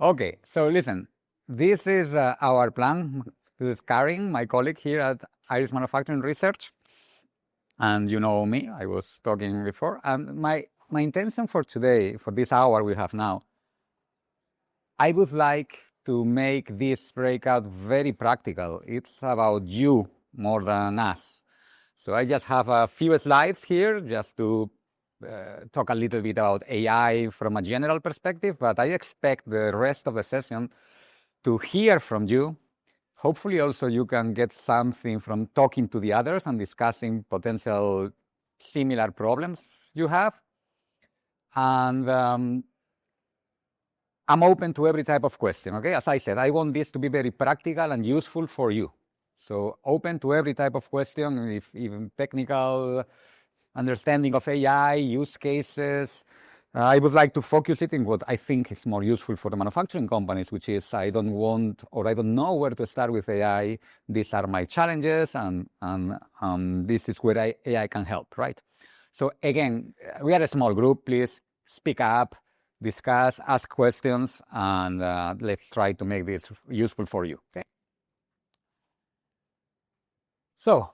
Okay, so listen, this is our plan. This is Karin, my colleague here at Iris Manufacturing Research. And you know me, I was talking before. And my intention for today, for this hour we have now, I would like to make this breakout very practical. It's about you more than us. So I just have a few slides here just to talk a little bit about AI from a general perspective, but I expect the rest of the session to hear from you. Hopefully also you can get something from talking to the others and discussing potential similar problems you have. And I'm open to every type of question, okay? As I said, I want this to be very practical and useful for you. So open to every type of question, if even technical understanding of AI, use cases. I would like to focus it in what I think is more useful for the manufacturing companies, which is I don't want or I don't know where to start with AI. These are my challenges, and this is where AI can help, right? So again, we are a small group. Please speak up, discuss, ask questions, and let's try to make this useful for you, okay? So,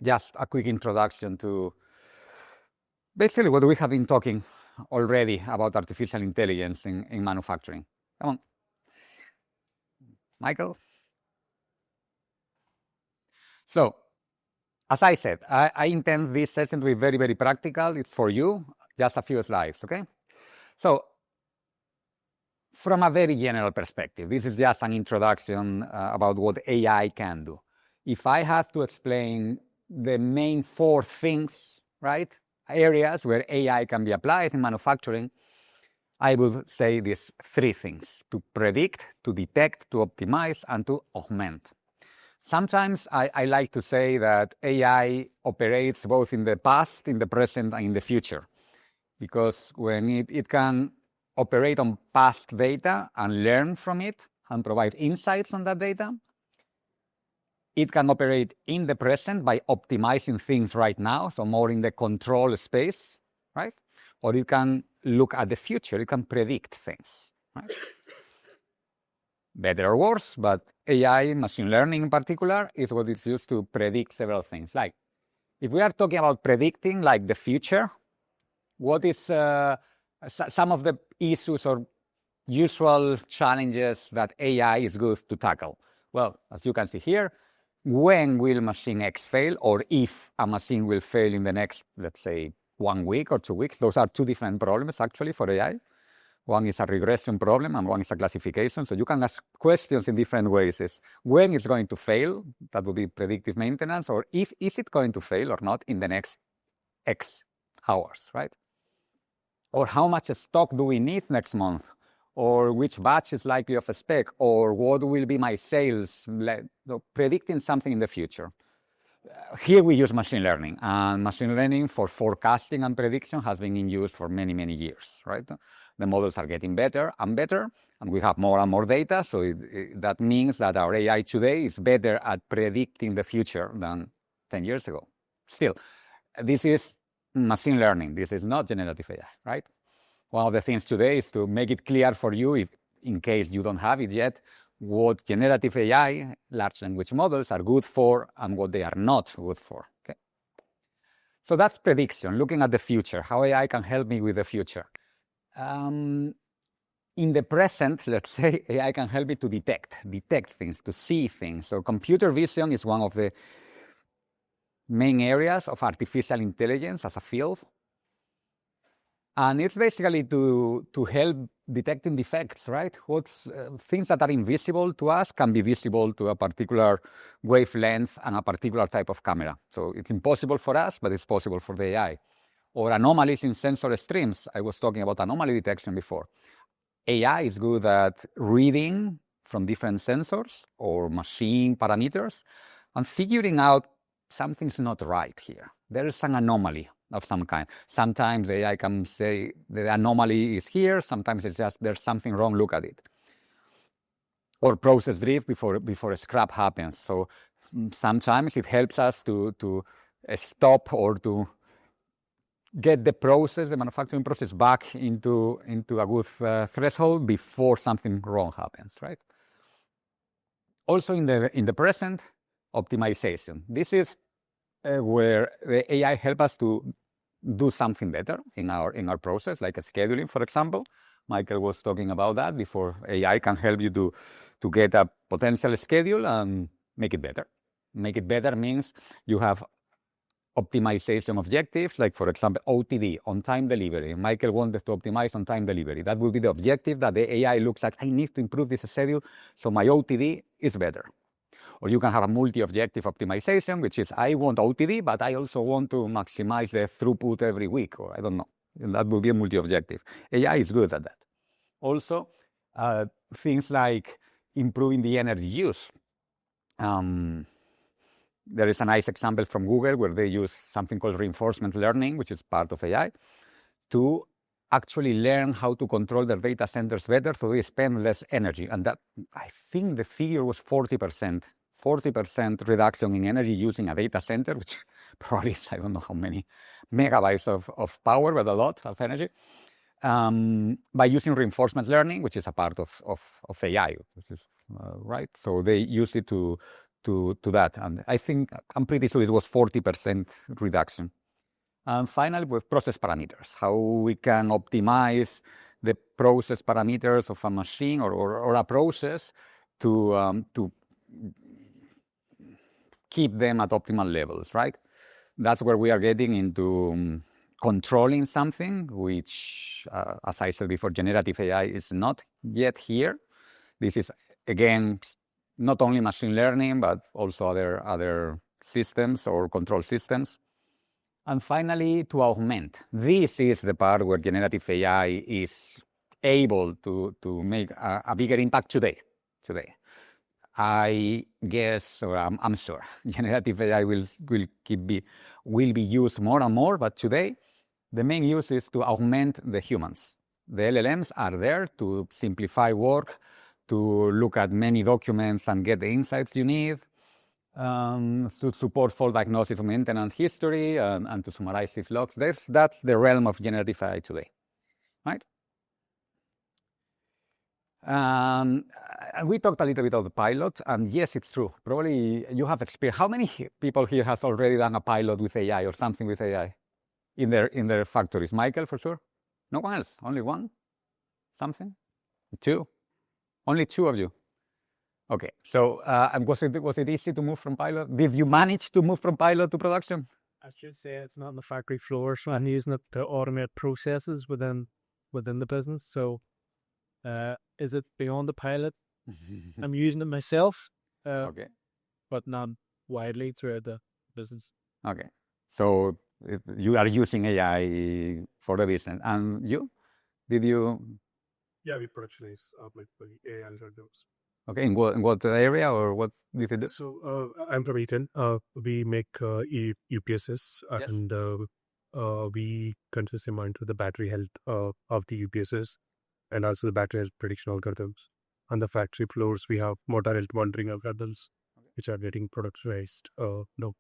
just a quick introduction to basically what we have been talking already about artificial intelligence in manufacturing. Come on. Michael? So, as I said, I intend this session to be very, very practical. It's for you, just a few slides, okay? So, from a very general perspective, this is just an introduction about what AI can do. If I have to explain the main 4 things, right, areas where AI can be applied in manufacturing, I would say these 3 things: to predict, to detect, to optimize, and to augment. Sometimes I like to say that AI operates both in the past, in the present, and in the future, because when it can operate on past data and learn from it and provide insights on that data, it can operate in the present by optimizing things right now, so more in the control space, right? Or it can look at the future, it can predict things, right? Better or worse, but AI, machine learning in particular, is what it's used to predict several things. Like, if we are talking about predicting like the future, what is some of the issues or usual challenges that AI is good to tackle? Well, as you can see here, when will machine X fail, or if a machine will fail in the next, let's say, 1 week or 2 weeks? Those are 2 different problems actually for AI. One is a regression problem and one is a classification. So you can ask questions in different ways. Is when it's going to fail, that would be predictive maintenance, or is it going to fail or not in the next X hours, right? Or how much stock do we need next month? Or which batch is likely of a spec? Or what will be my sales? Predicting something in the future. Here we use machine learning, and machine learning for forecasting and prediction has been in use for many, many years, right? The models are getting better and better, and we have more and more data, so that means that our AI today is better at predicting the future than 10 years ago. Still, this is machine learning. This is not generative AI, right? One of the things today is to make it clear for you, if, in case you don't have it yet, what generative AI, large language models, are good for and what they are not good for. Okay? So that's prediction, looking at the future, how AI can help me with the future. In the present, let's say, AI can help me to detect things, to see things. So computer vision is one of the main areas of artificial intelligence as a field. And it's basically to help detecting defects, right? What's things that are invisible to us can be visible to a particular wavelength and a particular type of camera. So it's impossible for us, but it's possible for the AI. Or anomalies in sensor streams. I was talking about anomaly detection before. AI is good at reading from different sensors or machine parameters and figuring out something's not right here. There is an anomaly of some kind. Sometimes the AI can say the anomaly is here. Sometimes it's just there's something wrong, look at it. Or process drift before a scrap happens. So sometimes it helps us to stop or to get the process, the manufacturing process, back into a good threshold before something wrong happens, right? Also in the present, optimization. This is where the AI help us to do something better in our process, like a scheduling, for example. Michael was talking about that before. AI can help you to get a potential schedule and make it better. Make it better means you have optimization objectives, like for example, OTD, on-time delivery. Michael wanted to optimize on-time delivery. That will be the objective that the AI looks at. I need to improve this schedule so my OTD is better. Or you can have a multi-objective optimization, which is I want OTD, but I also want to maximize the throughput every week, or I don't know. And that will be a multi-objective. AI is good at that. Also, things like improving the energy use. There is a nice example from Google where they use something called reinforcement learning, which is part of AI, to actually learn how to control their data centers better so they spend less energy. And that, I think the figure was 40%. 40% reduction in energy using a data center, which probably is, I don't know how many megabytes of power, but a lot of energy, by using reinforcement learning, which is a part of AI, which is right. So they use it to that, and I think I'm pretty sure it was 40% reduction. And finally, with process parameters, how we can optimize the process parameters of a machine or a process to keep them at optimal levels, right? That's where we are getting into controlling something, which, as I said before, generative AI is not yet here. This is, again, not only machine learning, but also other systems or control systems. And finally, to augment. This is the part where generative AI is able to make a bigger impact today. I guess, or I'm sure, generative AI will be used more and more, but today, the main use is to augment the humans. The LLMs are there to simplify work, to look at many documents and get the insights you need, to support fault diagnosis of maintenance history, and to summarize these logs. That's the realm of generative AI today, right? We talked a little bit about the pilot, and yes, it's true. Probably you have experience. How many people here has already done a pilot with AI or something with AI in their factories? Michael, for sure? No one else? Only one? Something? Two? Only two of you? Okay, so was it easy to move from pilot? Did you manage to move from pilot to production? I should say it's not on the factory floor, so I'm using it to automate processes within the business. So is it beyond the pilot? I'm using it myself, okay, but not widely throughout the business. Okay, so you are using AI for the business, and you? Did you? Yeah, we productionize like AI algorithms. Okay, in what area or what did you do? So I'm from Eton. We make UPSs, Yes. and we continuously monitor the battery health of the UPSs, and also the battery health prediction algorithms. On the factory floors, we have motor health monitoring algorithms, which are getting productionized now.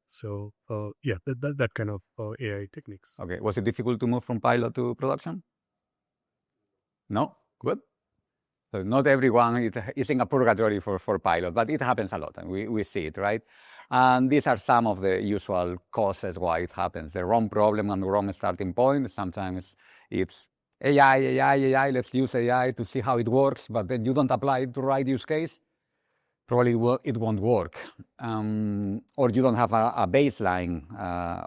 So yeah, that kind of AI techniques. Okay, was it difficult to move from pilot to production? No? Good. So not everyone is in a purgatory for pilot, but it happens a lot, and we see it, right? And these are some of the usual causes why it happens. The wrong problem and the wrong starting point. Sometimes it's AI, let's use AI to see how it works, but then you don't apply it to the right use case, probably it won't work. Or you don't have a baseline,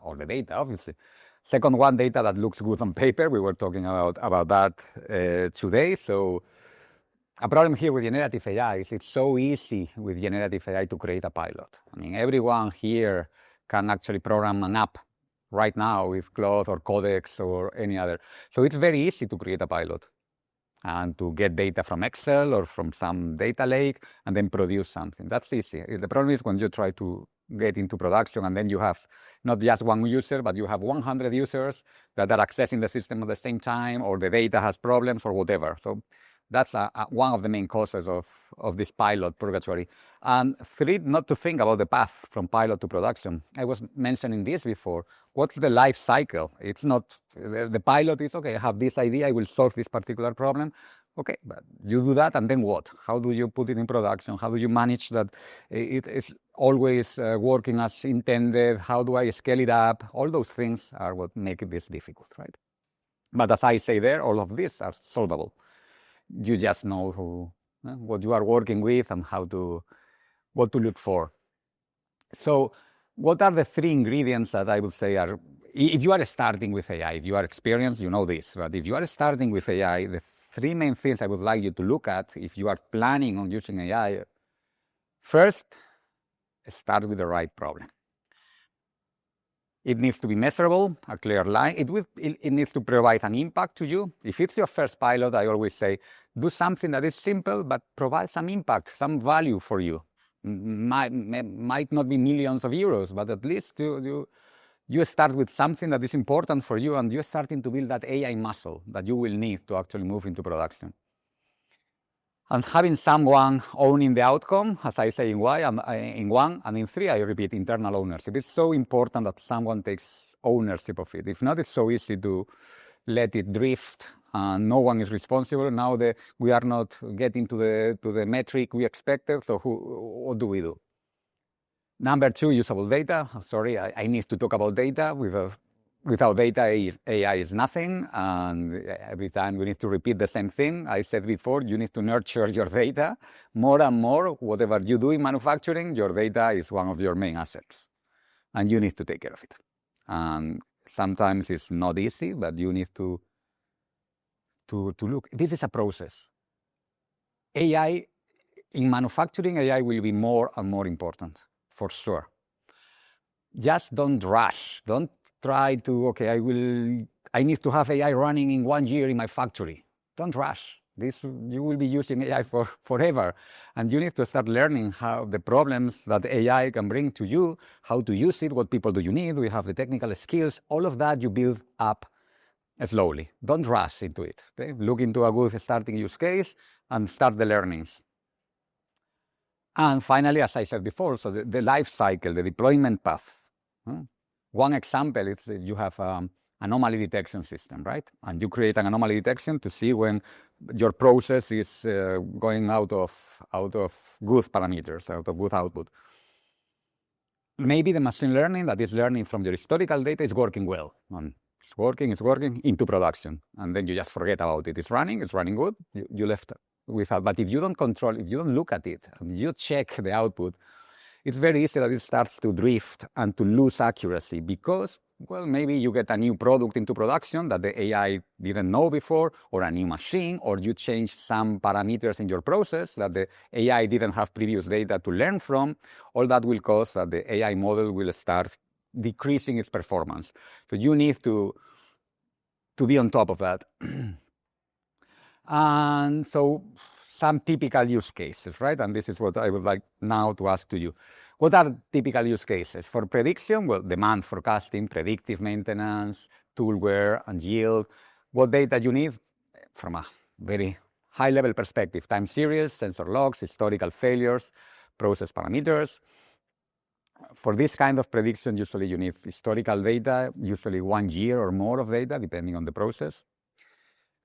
or the data, obviously. Second one, data that looks good on paper. We were talking about that today. So a problem here with generative AI is it's so easy with generative AI to create a pilot. I mean, everyone here can actually program an app right now with Claude or Codex or any other. So it's very easy to create a pilot and to get data from Excel or from some data lake and then produce something. That's easy. The problem is when you try to get into production and then you have not just one user, but you have 100 users that are accessing the system at the same time, or the data has problems or whatever. So That's one of the main causes of this pilot purgatory. And 3, not to think about the path from pilot to production. I was mentioning this before. What's the life cycle? It's not, the pilot is, okay, I have this idea, I will solve this particular problem. Okay, but you do that, and then what? How do you put it in production? How do you manage that it is always working as intended? How do I scale it up? All those things are what make this difficult, right? But as I say there, all of these are solvable. You just know what you are working with and what to look for. So what are the 3 ingredients that I would say are, if you are starting with AI, if you are experienced, you know this, but if you are starting with AI, the 3 main things I would like you to look at if you are planning on using AI. First, start with the right problem. It needs to be measurable, a clear line. It needs to provide an impact to you. If it's your first pilot, I always say, do something that is simple, but provide some impact, some value for you. Might not be millions of euros, but at least you start with something that is important for you, and you're starting to build that AI muscle that you will need to actually move into production. And having someone owning the outcome, as I say in 1, and in 3, I repeat, internal ownership. It's so important that someone takes ownership of it. If not, it's so easy to let it drift, and no one is responsible. Now we are not getting to the metric we expected, so what do we do? Number 2, usable data. Sorry, I need to talk about data. Without data, AI is nothing, and every time we need to repeat the same thing. I said before, you need to nurture your data more and more. Whatever you do in manufacturing, your data is one of your main assets, and you need to take care of it. And sometimes it's not easy, but you need to look. This is a process. AI, in manufacturing, AI will be more and more important, for sure. Just don't rush. Don't try to, okay, I need to have AI running in 1 year in my factory. Don't rush. You will be using AI forever. And you need to start learning how the problems that AI can bring to you, how to use it, what people do you need, we have the technical skills, all of that you build up slowly. Don't rush into it. Okay? Look into a good starting use case and start the learnings. And finally, as I said before, so the life cycle, the deployment path. One example is that you have anomaly detection system, right? And you create an anomaly detection to see when your process is going out of good parameters, out of good output. Maybe the machine learning that is learning from your historical data is working well. And it's working into production. And then you just forget about it. It's running good. You left without. But if you don't control, if you don't look at it, and you check the output, it's very easy that it starts to drift and to lose accuracy because, well, maybe you get a new product into production that the AI didn't know before, or a new machine, or you change some parameters in your process that the AI didn't have previous data to learn from. All that will cause that the AI model will start decreasing its performance. So you need to be on top of that. And so some typical use cases, right? And this is what I would like now to ask to you. What are typical use cases? For prediction, well, demand forecasting, predictive maintenance, tool wear, and yield. What data you need from a very high-level perspective? Time series, sensor logs, historical failures, process parameters. For this kind of prediction, usually you need historical data, usually 1 year or more of data, depending on the process.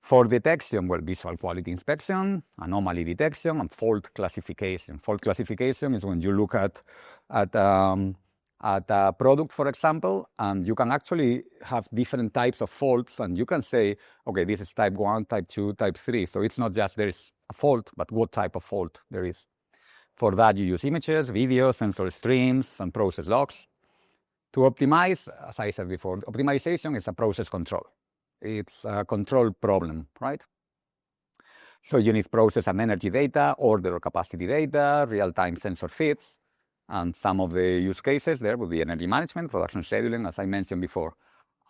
For detection, well, visual quality inspection, anomaly detection, and fault classification. Fault classification is when you look at a product, for example, and you can actually have different types of faults, and you can say, okay, this is type 1, type 2, type 3. So it's not just there is a fault, but what type of fault there is. For that, you use images, videos, sensor streams, and process logs. To optimize, as I said before, optimization is a process control. It's a control problem, right? So you need process and energy data, order or capacity data, real-time sensor feeds, and some of the use cases there would be energy management, production scheduling, as I mentioned before.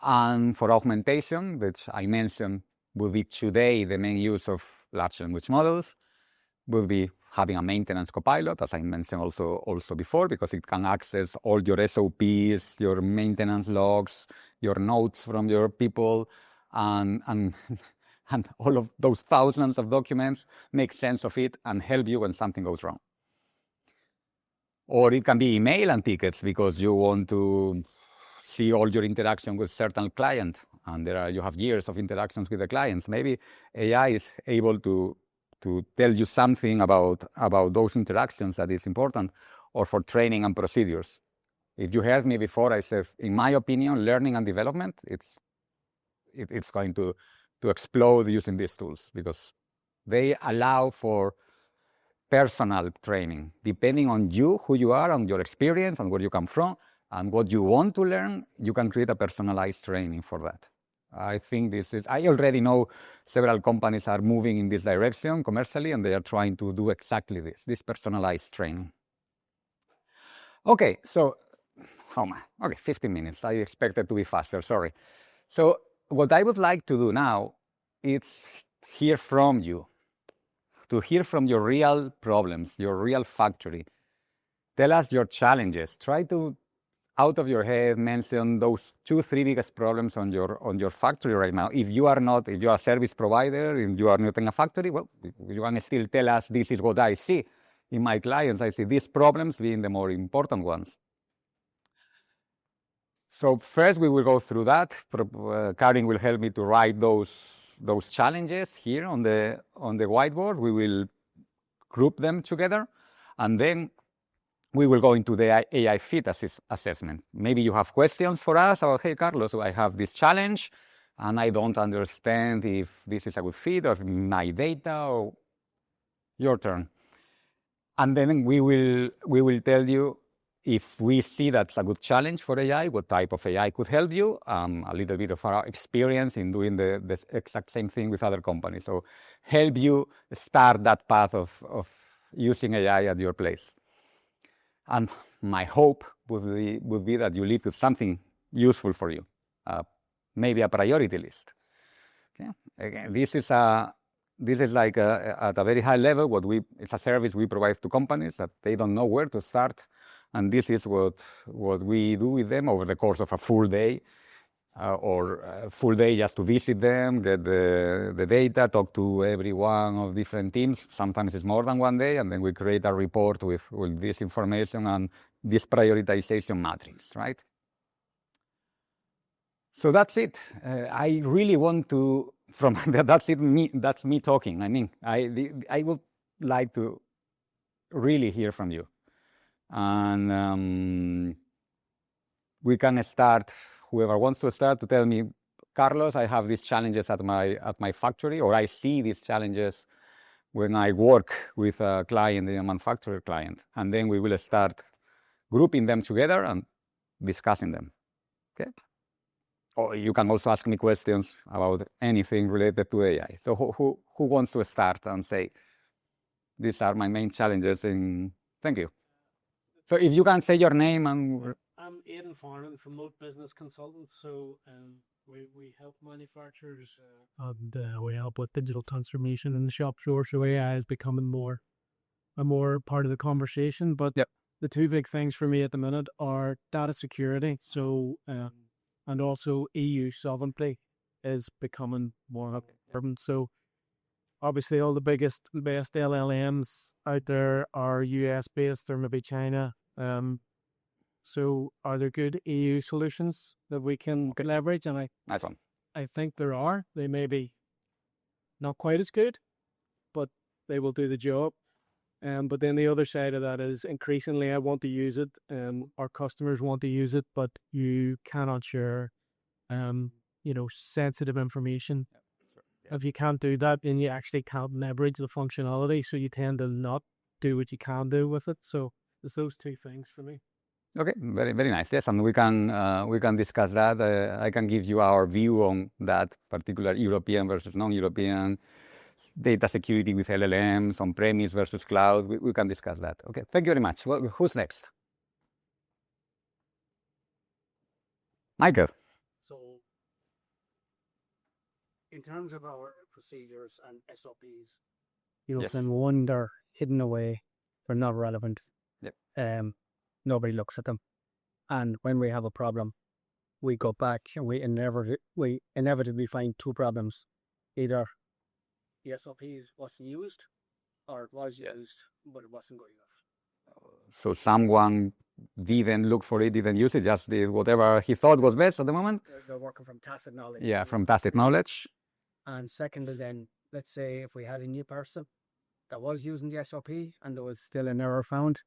And for augmentation, which I mentioned would be today the main use of large language models, would be having a maintenance copilot, as I mentioned also before, because it can access all your SOPs, your maintenance logs, your notes from your people, and and all of those thousands of documents, make sense of it and help you when something goes wrong. Or it can be email and tickets because you want to see all your interaction with certain clients, and you have years of interactions with the clients. Maybe AI is able to tell you something about those interactions that is important, or for training and procedures. If you heard me before, I said, in my opinion, learning and development, it's going to explode using these tools because they allow for personal training, depending on you, who you are, on your experience, and where you come from, and what you want to learn. You can create a personalized training for that. I think I already know several companies are moving in this direction commercially, and they are trying to do exactly this personalized training. Okay, so, 15 minutes. I expected to be faster, sorry. So what I would like to do now is hear from you, to hear from your real problems, your real factory. Tell us your challenges. Try to, out of your head, mention those 2-3 biggest problems on your factory right now. If you are a service provider, if you are not in a factory, well, you can still tell us, this is what I see in my clients. I see these problems being the more important ones. So first we will go through that. Karin will help me to write those challenges here on the whiteboard. We will group them together, and then we will go into the AI fit assessment. Maybe you have questions for us, or hey, Carlos, I have this challenge, and I don't understand if this is a good fit, or my data, or your turn. And then we will tell you if we see that's a good challenge for AI, what type of AI could help you, a little bit of our experience in doing the exact same thing with other companies. So help you start that path of using AI at your place. And my hope would be that you leave with something useful for you, maybe a priority list. Okay? Again, this is like at a very high level it's a service we provide to companies that they don't know where to start, and this is what we do with them over the course of a full day, or a full day just to visit them, get the data, talk to every one of different teams. Sometimes it's more than one day, and then we create a report with this information and this prioritization matrix, right? So that's it. I really want to, that's me talking. I mean, I would like to really hear from you. And we can start, whoever wants to start, to tell me, Carlos, I have these challenges at my factory, or I see these challenges when I work with a client, a manufacturer client. And then we will start grouping them together and discussing them. Okay? Or you can also ask me questions about anything related to AI. So who wants to start and say, these are my main challenges? Thank you. So if you can say your name and... I'm Aidan Farnan from Moat Business Consultants. So we help manufacturers and we help with digital transformation in the shop floor. So AI is becoming a more part of the conversation. But yep. The two big things for me at the minute are data security. So and also EU sovereignty is becoming more important. So obviously all the best LLMs out there are US based or maybe China. So are there good EU solutions that we can leverage? And nice one. I think there are. They may be not quite as good, but they will do the job. But then the other side of that is increasingly I want to use it, our customers want to use it, but you cannot share, sensitive information. Yeah. If you can't do that, then you actually can't leverage the functionality. So you tend to not do what you can do with it. So it's those two things for me. Okay, very, very nice. Yes, and we can discuss that. I can give you our view on that particular European versus non-European, data security with LLMs, on-premise versus cloud. We can discuss that. Okay, thank you very much. Well, who's next? Michael. So, in terms of our procedures and SOPs, you'll send one, they're hidden away, they're not relevant. Yep. Nobody looks at them. And when we have a problem, we go back and we inevitably find two problems. either the SOP wasn't used or it was used, but it wasn't good enough. So someone didn't look for it, didn't use it, just did whatever he thought was best at the moment. They're working from tacit knowledge. Yeah, from tacit knowledge. And secondly, then, let's say if we had a new person that was using the SOP and there was still an error found,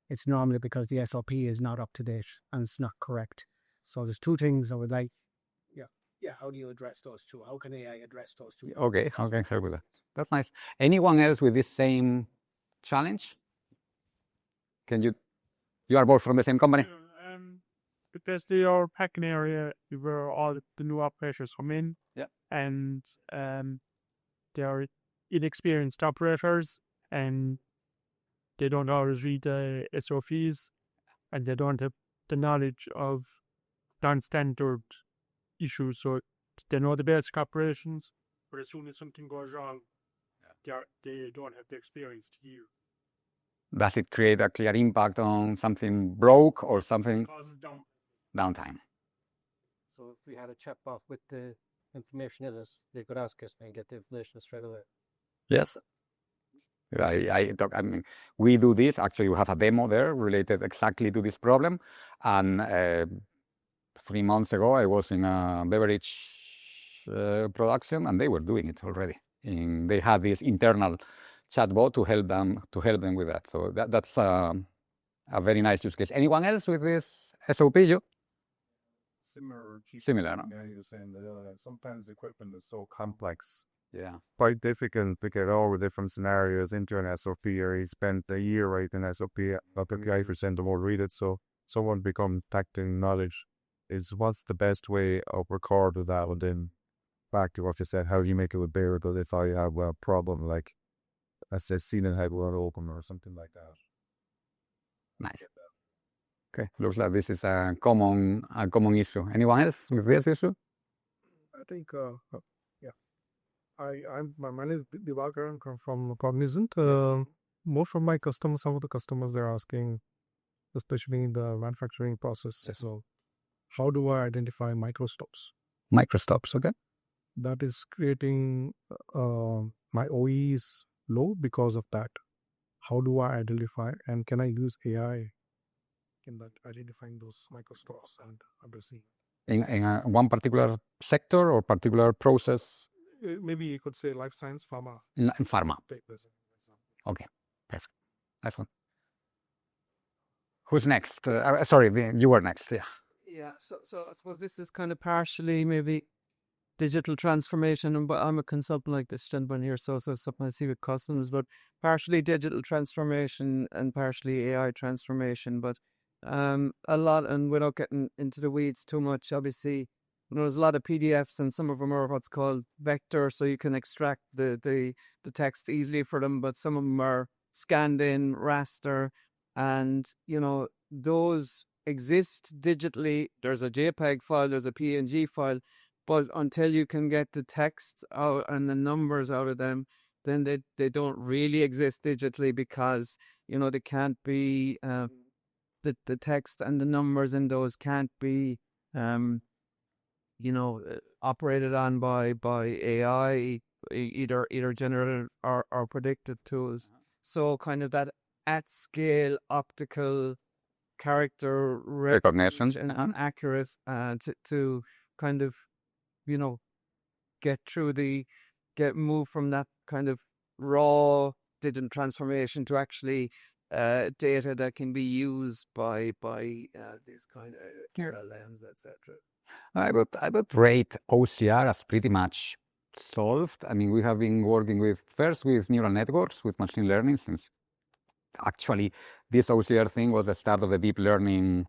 it's normally because the SOP is not up to date and it's not correct. So there's two things I would like. Yeah. How do you address those two? How can AI address those two? Okay, how can I help with that? That's nice. Anyone else with this same challenge? Can you are both from the same company? Because they are packing area where all the new operators come in. Yeah. And they are inexperienced operators and they don't always read the SOPs and they don't have the knowledge of non-standard issues. So they know the basic operations, but as soon as something goes wrong, they don't have the experience to hear. Does it create a clear impact on something broke or something? It causes downtime? So if we had a chatbot with the information in it, they could ask us and get the information straight away. Yes. I mean, we do this. Actually, we have a demo there related exactly to this problem. And 3 months ago, I was in a beverage production, and they were doing it already. They had this internal chatbot to help them with that. So that's a very nice use case. Anyone else with this SOP? You? Similar. No? Yeah, you're saying that sometimes the equipment is so complex. Yeah. Quite difficult to get all the different scenarios into an SOP, or he spent a year writing SOP, API for send them all read it. So someone become tactile knowledge is what's the best way of record of that, and then back to what you said, how do you make it with bearable if I have a problem like let's say ceiling head won't open or something like that. Nice. Okay, looks like this is a common issue. Anyone else with this issue? I think, my name is Divakar. I'm from Cognizant. Most of my customers, some of the customers, they're asking, especially in the manufacturing process. Yes. So, how do I identify microstops? Microstops, okay. That is creating my OE is low because of that. How do I identify, and can I use AI in that identifying those microstops and addressing? In one particular sector or particular process? Maybe you could say life science, pharma. In pharma. Take this example. Okay, perfect. Nice one. Who's next? Sorry, you were next. Yeah. Yeah. So I suppose this is kind of partially maybe digital transformation, but I'm a consultant like this gentleman here, so something I see with customers, but partially digital transformation and partially AI transformation. But a lot, and without getting into the weeds too much, obviously, there's a lot of PDFs and some of them are what's called vector, so you can extract the text easily for them, but some of them are scanned in, raster, and those exist digitally. There's a JPEG file, there's a PNG file, but until you can get the text out and the numbers out of them, then they don't really exist digitally because they can't be the text and the numbers in those can't be operated on by AI, either generated or predicted tools. So kind of that at scale optical character Recognition and accurate to kind of move from that kind of raw digital transformation to actually data that can be used by these kind of LLMs, etc. I would rate OCR as pretty much solved. I mean, we have been working first with neural networks, with machine learning, since actually this OCR thing was the start of the deep learning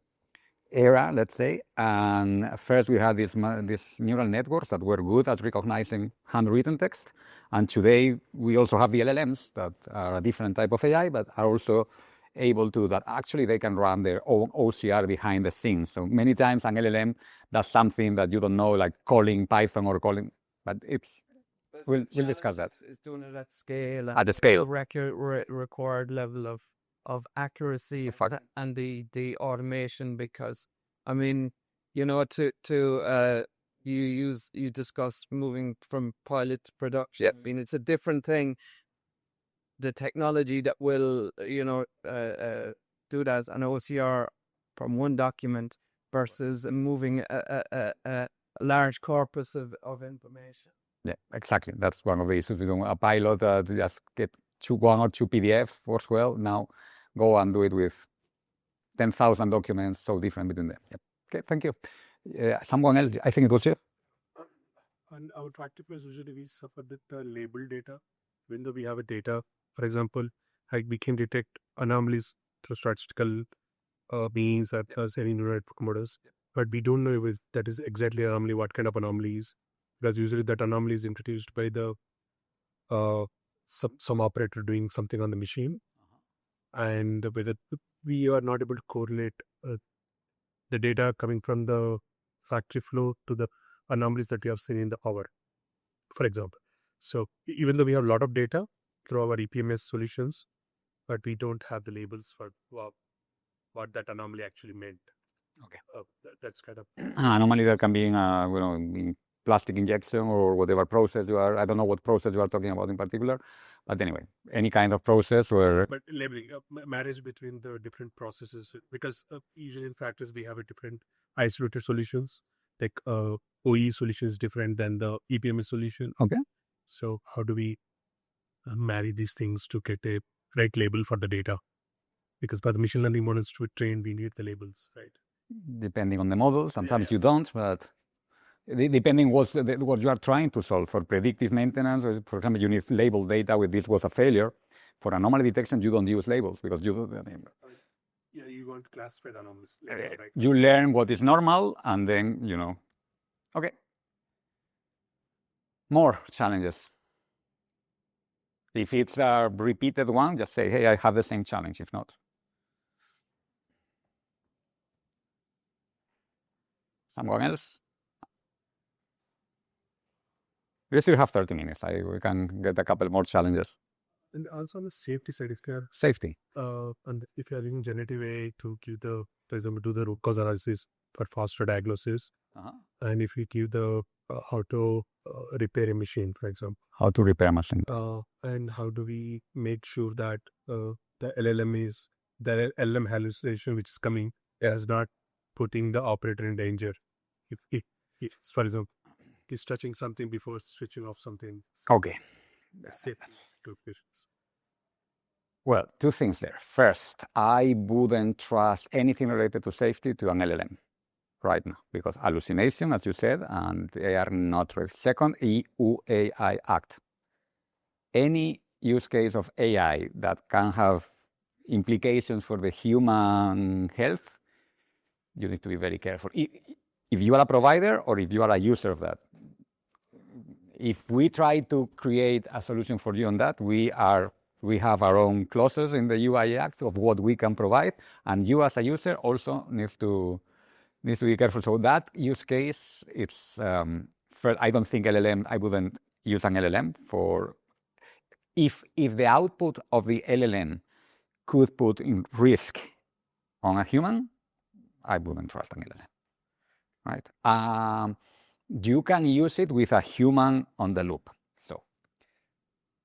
era, let's say. And first we had these neural networks that were good at recognizing handwritten text. And today we also have the LLMs that are a different type of AI, but are also able to that actually they can run their own OCR behind the scenes. So many times an LLM does something that you don't know, like calling Python or calling, but we'll discuss that. Is doing it at scale. At the scale. Required level of accuracy and the automation, because I mean, to you discussed moving from pilot to production. I mean, it's a different thing. The technology that will, do that an OCR from one document versus moving a large corpus of information. Yeah, exactly. That's one of the issues. We don't want a pilot to just get one or two PDF works well. Now go and do it with 10,000 documents, so different between them. Yep. Okay, thank you. Someone else, I think it was you. On our practices, usually we suffer with the label data. Even though we have a data, for example, like we can detect anomalies through statistical means at any neural network models, but we don't know if that is exactly anomaly, what kind of anomalies, because usually that anomaly is introduced by the some operator doing something on the machine, and with it, we are not able to correlate the data coming from the factory flow to the anomalies that we have seen in the hour, for example. So even though we have a lot of data through our EPMS solutions, but we don't have the labels for what that anomaly actually meant. Okay. That's kind of Anomaly that can be in plastic injection or whatever process you are. I don't know what process you are talking about in particular, but anyway, any kind of process where. But labeling, marriage between the different processes, because usually in factories we have a different isolated solutions. Like OE solution is different than the EPMS solution. Okay. So how do we marry these things to get a right label for the data? Because by the machine learning models to train, we need the labels, right? Depending on the model, sometimes you don't, but depending what you are trying to solve. For predictive maintenance, or for example, you need label data with this was a failure. For anomaly detection, you don't use labels because you you want classified anomalies. Right? You learn what is normal, and then Okay. More challenges. If it's a repeated one, just say, hey, I have the same challenge. If not. Someone else? We still have 30 minutes. We can get a couple more challenges. And also on the safety side, if you're Safety. and if you're using generative AI to give for example, do the root cause analysis for faster diagnosis, and if you give the how to repair a machine, for example, how to repair a machine, and how do we make sure that the LLM hallucination which is coming is not putting the operator in danger. If for example, he's touching something before switching off something. Okay. Safety to patients. Well, two things there. First, I wouldn't trust anything related to safety to an LLM right now, because hallucination, as you said, and they are not real. Second, EU AI Act. Any use case of AI that can have implications for the human health, you need to be very careful. If you are a provider or if you are a user of that. If we try to create a solution for you on that, we have our own clauses in the UI Act of what we can provide, and you as a user also needs to be careful. So that use case, it's I don't think LLM. I wouldn't use an LLM for if the output of the LLM could put in risk on a human. I wouldn't trust an LLM, right? You can use it with a human on the loop. So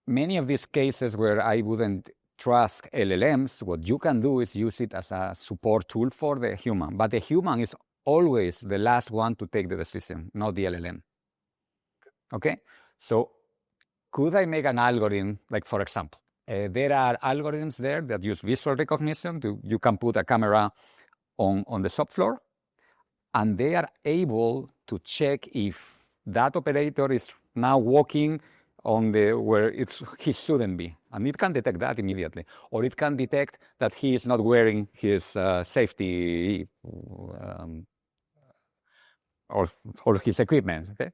many of these cases where I wouldn't trust LLMs, what you can do is use it as a support tool for the human. But the human is always the last one to take the decision, not the LLM. Okay? So could I make an algorithm, like for example, there are algorithms there that use visual recognition. You can put a camera on the shop floor, and they are able to check if that operator is now walking on where he shouldn't be. And it can detect that immediately. Or it can detect that he is not wearing his safety or his equipment. Okay?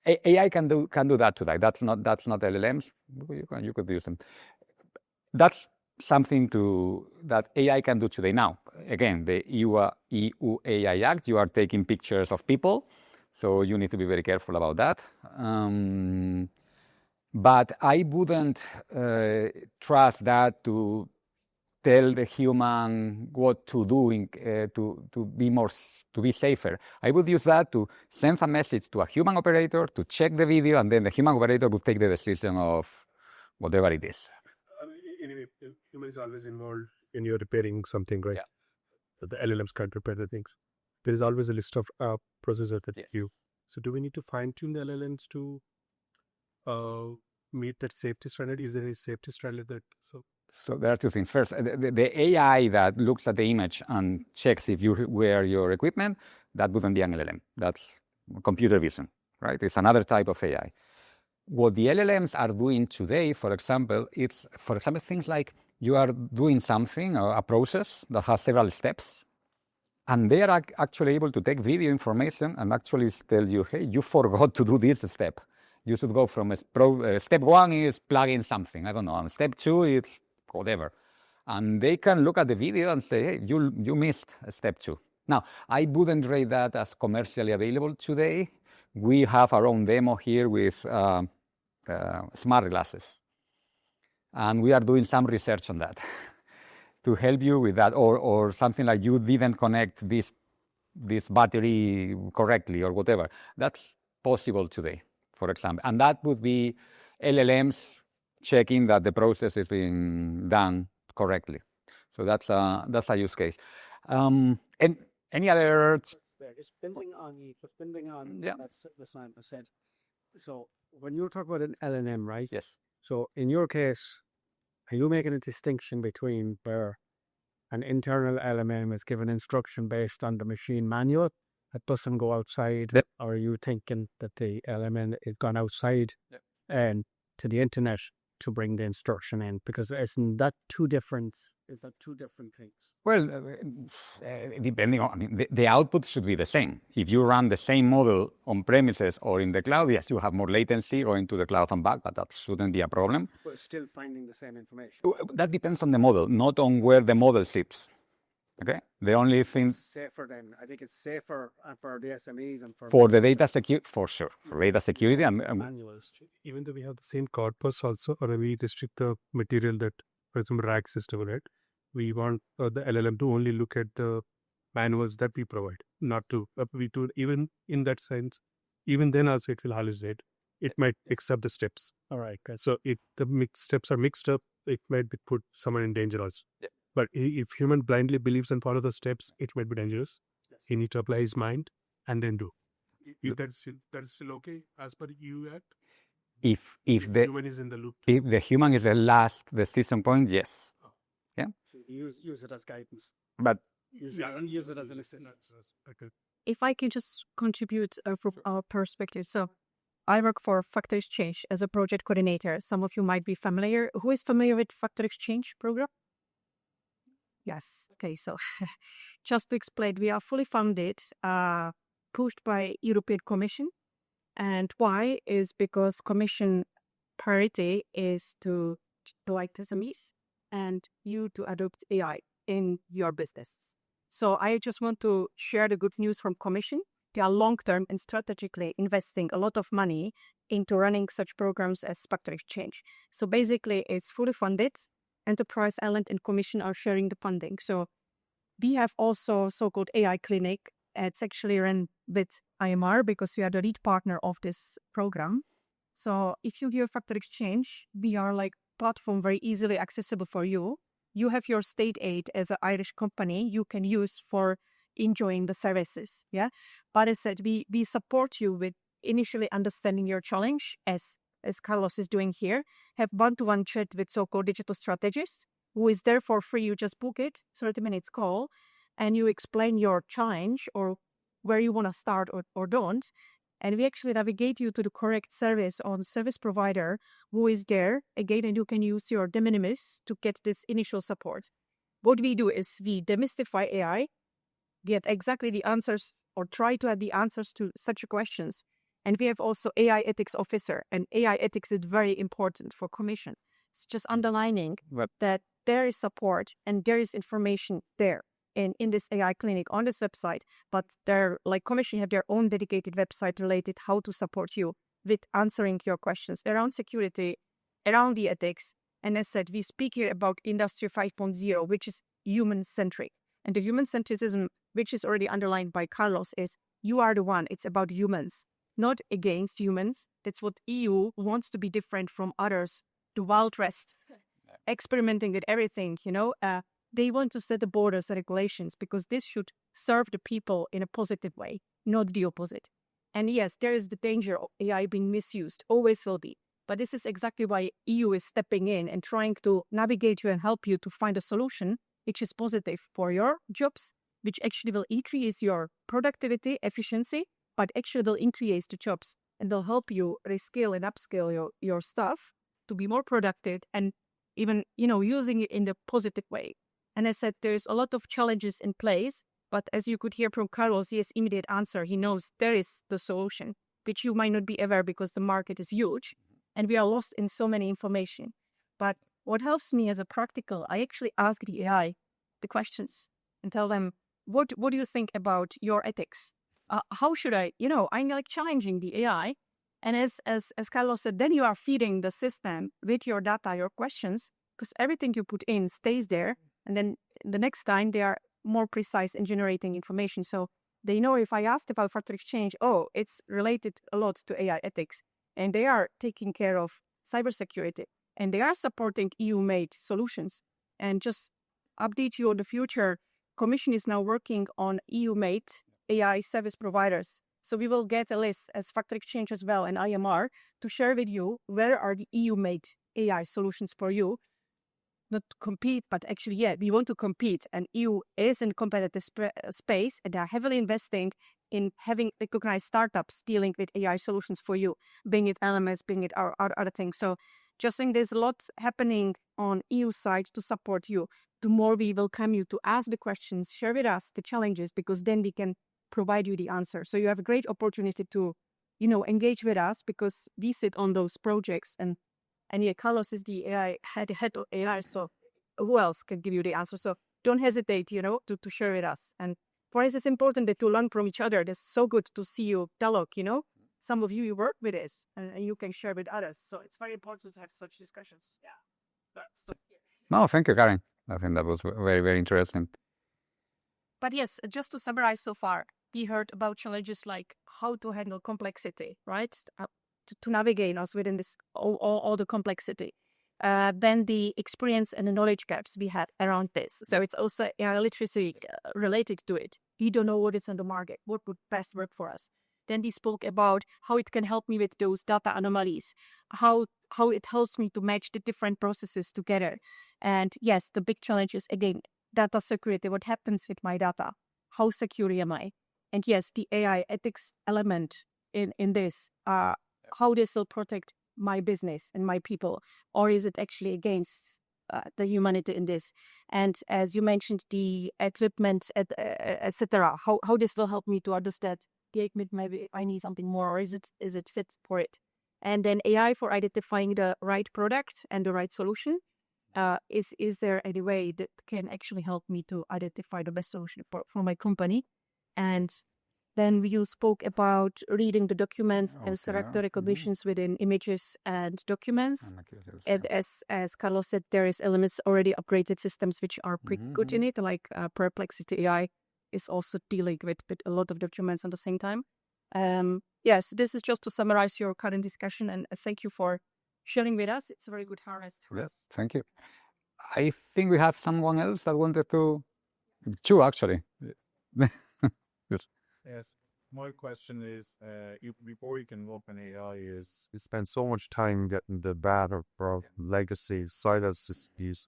AI can do that today. That's not LLMs. You could use them. That's something that AI can do today. Now, again, the EU AI Act, you are taking pictures of people, so you need to be very careful about that. But I wouldn't trust that to tell the human what to do to be safer. I would use that to send a message to a human operator to check the video, and then the human operator would take the decision of whatever it is. Anyway, human is always involved when you're repairing something, right? Yeah. The LLMs can't repair the things. There is always a list of processors that Yes. you. So do we need to fine tune the LLMs to meet that safety standard? Is there a safety standard that So there are two things. First, the AI that looks at the image and checks if you wear your equipment, that wouldn't be an LLM. That's computer vision, right? It's another type of AI. What the LLMs are doing today, for example, things like you are doing something, a process that has several steps, and they are actually able to take video information and actually tell you, hey, you forgot to do this step. You should go from step 1 is plug in something, I don't know, and step 2 is whatever. And they can look at the video and say, hey, you missed step 2. Now, I wouldn't rate that as commercially available today. We have our own demo here with smart glasses. And we are doing some research on that to help you with that, or something like you didn't connect this battery correctly or whatever. That's possible today, for example. And that would be LLMs checking that the process is being done correctly. So that's a use case. And any other? Just building on Yeah. that's what Simon said. So when you talk about an LLM, right? Yes. So in your case, are you making a distinction between where an internal LLM is given instruction based on the machine manual that doesn't go outside, Yep. or are you thinking that the LLM is gone outside and to the internet to bring the instruction in? Because isn't that two different? Is that two different things? Well, depending on, the output should be the same. If you run the same model on premises or in the cloud, yes, you have more latency going to the cloud and back, but that shouldn't be a problem. But still finding the same information. That depends on the model, not on where the model sits. Okay? The only thing... It's safer then. I think it's safer for the SMEs and for the data security, for sure. For data security and manuals. even though we have the same corpus also, or we restrict the material that, for example, RAG system, right? We want the LLM to only look at the manuals that we provide, not to even in that sense. Even then, also it will hallucinate. It might accept the steps. All right, good. So if the steps are mixed up, it might put someone in danger also. Yeah. But if human blindly believes and follow the steps, it might be dangerous. He need to apply his mind and then do. That's still okay as per EU Act. If the human is in the loop. If the human is the last decision point, yes. Yeah. So use it as guidance. But Use it as an assistant. Okay. If I can just contribute from our perspective. So I work for Factor Exchange as a project coordinator. Some of you might be familiar. Who is familiar with Factor Exchange program? Yes. Okay. So just to explain, we are fully funded, pushed by European Commission. And why is because Commission priority is to like SMEs and you to adopt AI in your business. So I just want to share the good news from Commission. They are long-term and strategically investing a lot of money into running such programs as Factor Exchange. So basically, it's fully funded. Enterprise Island and Commission are sharing the funding. So we have also so-called AI clinic. It's actually run with IMR because we are the lead partner of this program. So if you hear Factor Exchange, we are like platform very easily accessible for you. You have your state aid as an Irish company you can use for enjoying the services. Yeah. But as I said, we support you with initially understanding your challenge as Carlos is doing here, have one-to-one chat with so-called digital strategists who is there for free. You just book it, 30 minutes call, and you explain your challenge or where you want to start or don't. And we actually navigate you to the correct service on service provider who is there again, and you can use your de minimis to get this initial support. What we do is we demystify AI, get exactly the answers or try to have the answers to such questions. And we have also AI ethics officer, and AI ethics is very important for Commission. It's just underlining that there is support and there is information there in this AI clinic on this website, but they're like Commission have their own dedicated website related how to support you with answering your questions around security, around the ethics, And as said, we speak here about Industry 5.0, which is human-centric. And the human centricism, which is already underlined by Carlos, is you are the one. It's about humans, not against humans. That's what EU wants to be different from others. The Wild West, experimenting with everything, they want to set the borders and regulations because this should serve the people in a positive way, not the opposite. And yes, there is the danger of AI being misused, always will be. But this is exactly why EU is stepping in and trying to navigate you and help you to find a solution which is positive for your jobs, which actually will increase your productivity, efficiency, but actually will increase the jobs and they'll help you reskill and upskill your staff to be more productive and even, using it in the positive way. And as I said, there's a lot of challenges in place, but as you could hear from Carlos, he has immediate answer. He knows there is the solution, which you might not be aware because the market is huge and we are lost in so many information. But what helps me as a practical, I actually ask the AI the questions and tell them, what do you think about your ethics? How should I, I'm like challenging the AI. And as Carlos said, then you are feeding the system with your data, your questions, because everything you put in stays there. And then the next time they are more precise in generating information. So they know if I asked about factor exchange, it's related a lot to AI ethics. And they are taking care of cybersecurity. And they are supporting EU-made solutions. And just update you on the future, Commission is now working on EU-made AI service providers. So we will get a list as Factor Exchange as well and IMR to share with you where are the EU-made AI solutions for you. Not to compete, but actually, we want to compete. And EU is in competitive space and they are heavily investing in having recognized startups dealing with AI solutions for you, being it LMS, being it our other things. So just think there's a lot happening on EU side to support you. The more we welcome you to ask the questions, share with us the challenges, because then we can provide you the answer. So you have a great opportunity to, engage with us because we sit on those projects and Carlos is the AI head of AI. So who else can give you the answer? So don't hesitate, to share with us. And for us, it's important that to learn from each other. It's so good to see you dialogue, Some of you work with this and you can share with others. So it's very important to have such discussions. Yeah. No, thank you, Karin. I think that was very, very interesting. But yes, just to summarize so far, we heard about challenges like how to handle complexity, right? To navigate us within this all the complexity. Then the experience and the knowledge gaps we had around this. So it's also AI literacy related to it. We don't know what is on the market, what would best work for us. Then we spoke about how it can help me with those data anomalies, how it helps me to match the different processes together. And yes, the big challenge is, again, data security. What happens with my data? How secure am I? And yes, the AI ethics element in this, how this will protect my business and my people, or is it actually against the humanity in this? And as you mentioned, the equipment, etc. How this will help me to understand the equipment? Maybe I need something more, or is it fit for it? And then AI for identifying the right product and the right solution. Is there any way that can actually help me to identify the best solution for my company? And then you spoke about reading the documents and character recognitions within images and documents. And as Carlos said, there is elements already upgraded systems which are pretty good in it, like Perplexity AI is also dealing with a lot of documents at the same time. So this is just to summarize your current discussion, and thank you for sharing with us. It's a very good harvest. Yes, thank you. I think we have someone else that wanted to... Two, actually. Yes. Yes. My question is, before you can open AI, is you spend so much time getting the data from legacy silos systems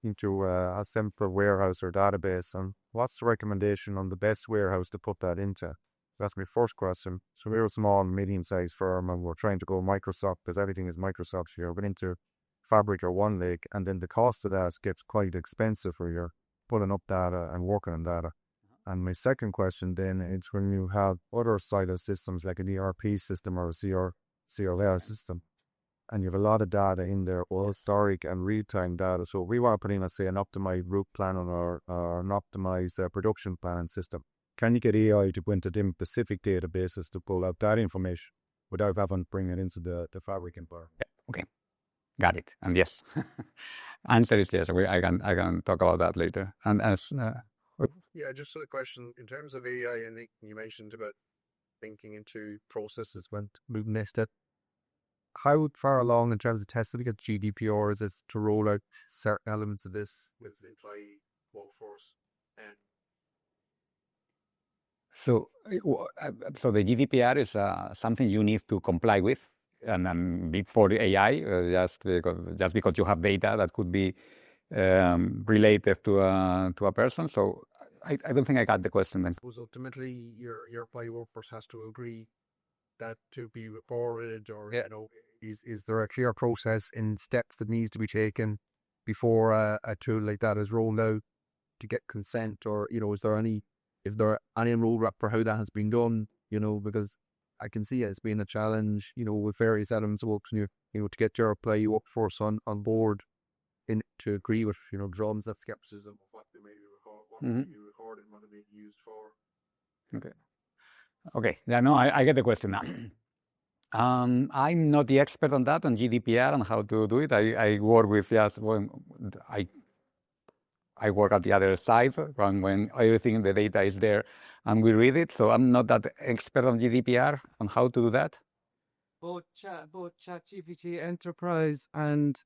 into a simple warehouse or database, and what's the recommendation on the best warehouse to put that into? That's my first question. So we're a small, medium-sized firm, and we're trying to go Microsoft because everything is Microsoft here. We're into Fabric or OneLake, and then the cost of that gets quite expensive for your putting up data and working on data. And my second question then is when you have other silo systems like an ERP system or a CRL system, and you have a lot of data in there, or historic and real-time data. So we want to put in, let's say, an optimized route plan or an optimized production plan system. Can you get AI to go into them specific databases to pull out that information without having to bring it into the Fabric environment? Okay. Got it. And yes, answer is yes. I can talk about that later. And as Yeah, just a question in terms of AI. I think you mentioned about thinking into processes when moving next step. How far along in terms of testing against GDPR is it to roll out certain elements of this with the employee workforce? And so the GDPR is something you need to comply with, and then for the AI, just because you have data that could be related to a person. So I don't think I got the question then. suppose ultimately your employee workforce has to agree that to be reported, or you know, is there a clear process in steps that needs to be taken before a tool like that is rolled out to get consent, or you know, is there any roadmap for how that has been done? You know, because I can see it's been a challenge, you know, with various elements of works, you know, to get your employee workforce on board to agree with, you know, drums, that skepticism of what they may be recorded, what it may be used for. Okay. Yeah, no, I get the question now. I'm not the expert on that, on GDPR and how to do it. I work with I work at the other side when everything, the data is there and we read it. So I'm not that expert on GDPR on how to do that. Both ChatGPT Enterprise and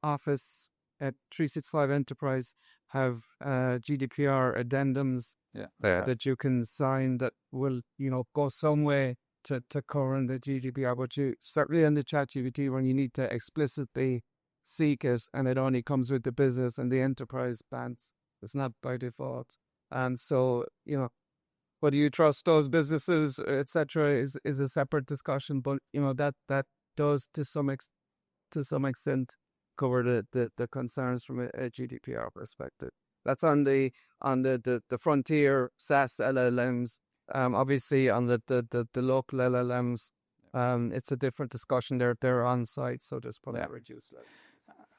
Office at 365 Enterprise have GDPR addendums that you can sign that will, you know, go some way to covering the GDPR. But you certainly in the ChatGPT, when you need to explicitly seek it, and it only comes with the business and the enterprise plans, it's not by default. And so, you know, whether you trust those businesses, etc., is a separate discussion. But you know that does to some extent cover the concerns from a GDPR perspective. That's on the frontier SaaS LLMs. Obviously on the local LLMs, it's a different discussion. They're on site, so there's probably a reduced level.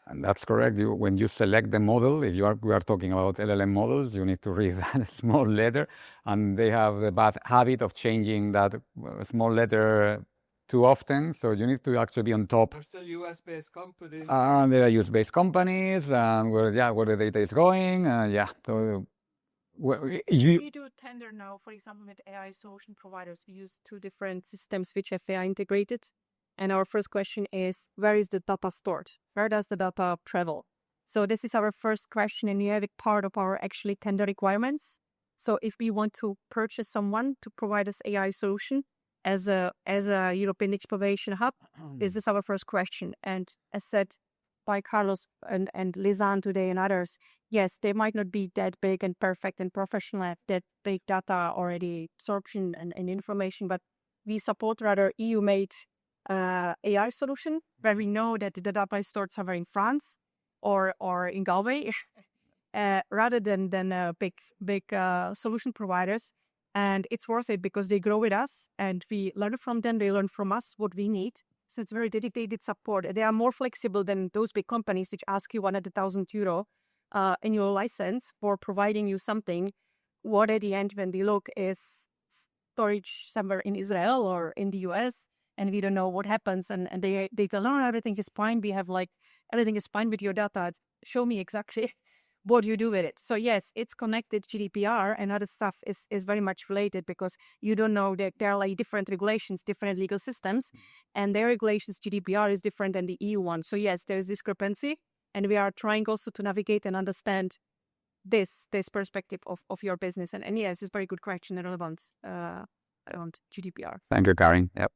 And that's correct. When you select the model, if we are talking about LLM models, you need to read that small letter, and they have the bad habit of changing that small letter too often. So you need to actually be on top. They're still US-based companies. They are US-based companies, and where the data is going. So we do tender now, for example, with AI solution providers. We use 2 different systems which have AI integrated. And our first question is, where is the data stored? Where does the data travel? So this is our first question, and we have it part of our actually tender requirements. So if we want to purchase someone to provide us AI solution as a European Innovation Hub, is this our first question? And as said by Carlos and Lisanne today and others, yes, they might not be that big and perfect and professional at that big data already absorption and information, but we support rather EU-made AI solution where we know that the data is stored somewhere in France or in Galway, rather than big solution providers. And it's worth it because they grow with us and we learn from them. They learn from us what we need. So it's very dedicated support. They are more flexible than those big companies which ask you €100,000 annual license for providing you something. What at the end, when we look, is storage somewhere in Israel or in the US, and we don't know what happens. And they tell, no, everything is fine. We have everything is fine with your data. Show me exactly what you do with it. So yes, it's connected. GDPR and other stuff is very much related because you don't know that there are different regulations, different legal systems, and their regulations, GDPR is different than the EU one. So yes, there is discrepancy, and we are trying also to navigate and understand this perspective of your business. And yes, it's a very good question and relevant around GDPR. Thank you, Karin. Yep.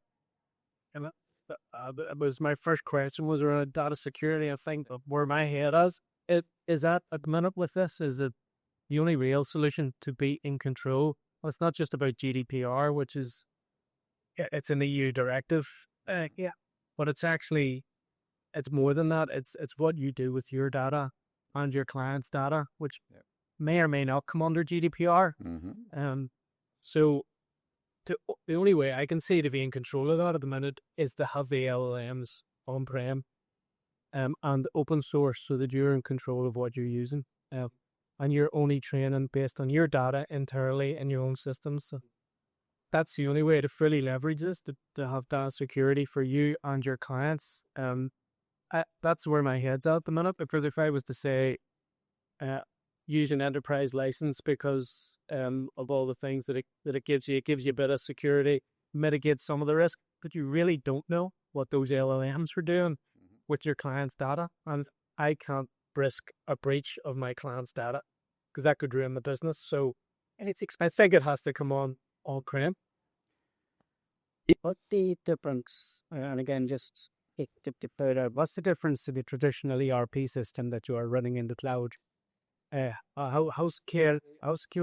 And that was my first question was around data security. I think where my head is at the minute with this, is it the only real solution to be in control? Well, it's not just about GDPR, which is, it's an EU directive, but it's more than that. It's what you do with your data and your client's data, which may or may not come under GDPR. So the only way I can see to be in control of that at the minute is to have the LLMs on-prem and open source, so that you're in control of what you're using, and you're only training based on your data entirely in your own systems. So that's the only way to fully leverage this, to have data security for you and your clients. that's where my head's at the minute, because if I was to say use an enterprise license because of all the things that it gives you a bit of security, mitigates some of the risk, but you really don't know what those LLMs are doing with your client's data, and I can't risk a breach of my client's data because that could ruin the business. So I think it has to come on prem. What's the difference? And again, just to further, what's the difference to the traditional ERP system that you are running in the cloud? How secure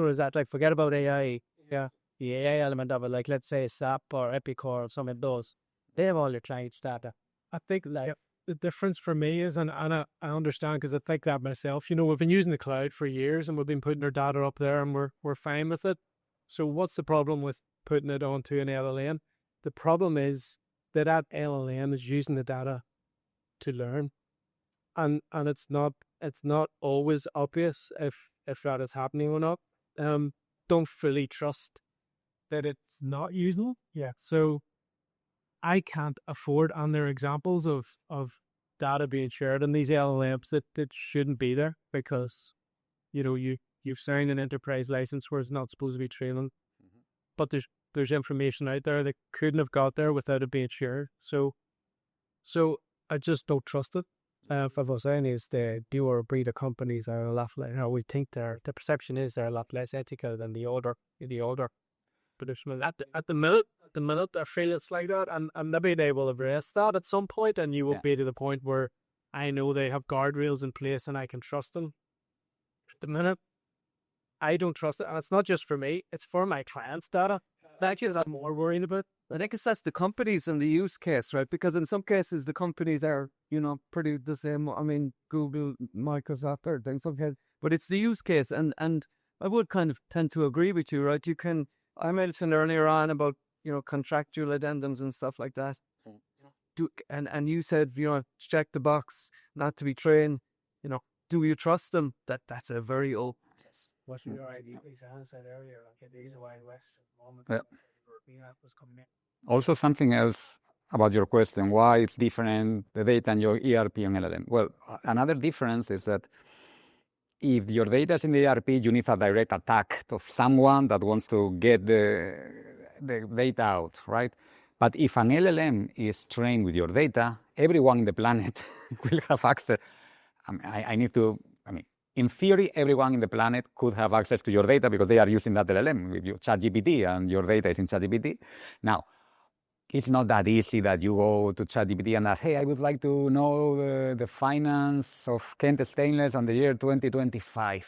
is that? Like, forget about AI. Yeah, the AI element of it. Like, let's say SAP or Epic or some of those. They have all your clients' data. I think the difference for me is, and I understand because I think that myself. You know, we've been using the cloud for years and we've been putting our data up there and we're fine with it. So what's the problem with putting it onto an LLM? The problem is that LLM is using the data to learn, and it's not always obvious if that is happening or not. Don't fully trust that it's not using it. Yeah. So I can't afford, and there are examples of data being shared in these LLMs that shouldn't be there because, you know, you've signed an enterprise license where it's not supposed to be training, but there's information out there that couldn't have got there without it being shared. So I just don't trust it. What I was saying is the newer breed of companies are a lot less, we think the perception is they're a lot less ethical than the older traditional. At the minute, I feel it's like that, and maybe they will address that at some point, and you will be to the point where I know they have guardrails in place and I can trust them. At the minute, I don't trust it, and it's not just for me; it's for my clients' data. That is I'm more worried about. I think that's the companies and the use case, right? Because in some cases, the companies are, pretty the same. I mean, Google, Microsoft, or in some cases, but it's the use case. And I would kind of tend to agree with you, right? I mentioned earlier on about, contractual addendums and stuff like that. And you said, check the box, not to be trained. Do you trust them? That's a very open. What your idea is, I said earlier, like it is a Wild West at the moment. Yeah. Was coming in. Also, something else about your question, why it's different, the data in your ERP and LLM. Well, another difference is that if your data is in the ERP, you need a direct attack of someone that wants to get the data out, right? But if an LLM is trained with your data, everyone in the planet will have access. In theory, everyone in the planet could have access to your data because they are using that LLM with your ChatGPT and your data is in ChatGPT. Now, it's not that easy that you go to ChatGPT and ask, hey, I would like to know the finance of Kent Stainless on the year 2025.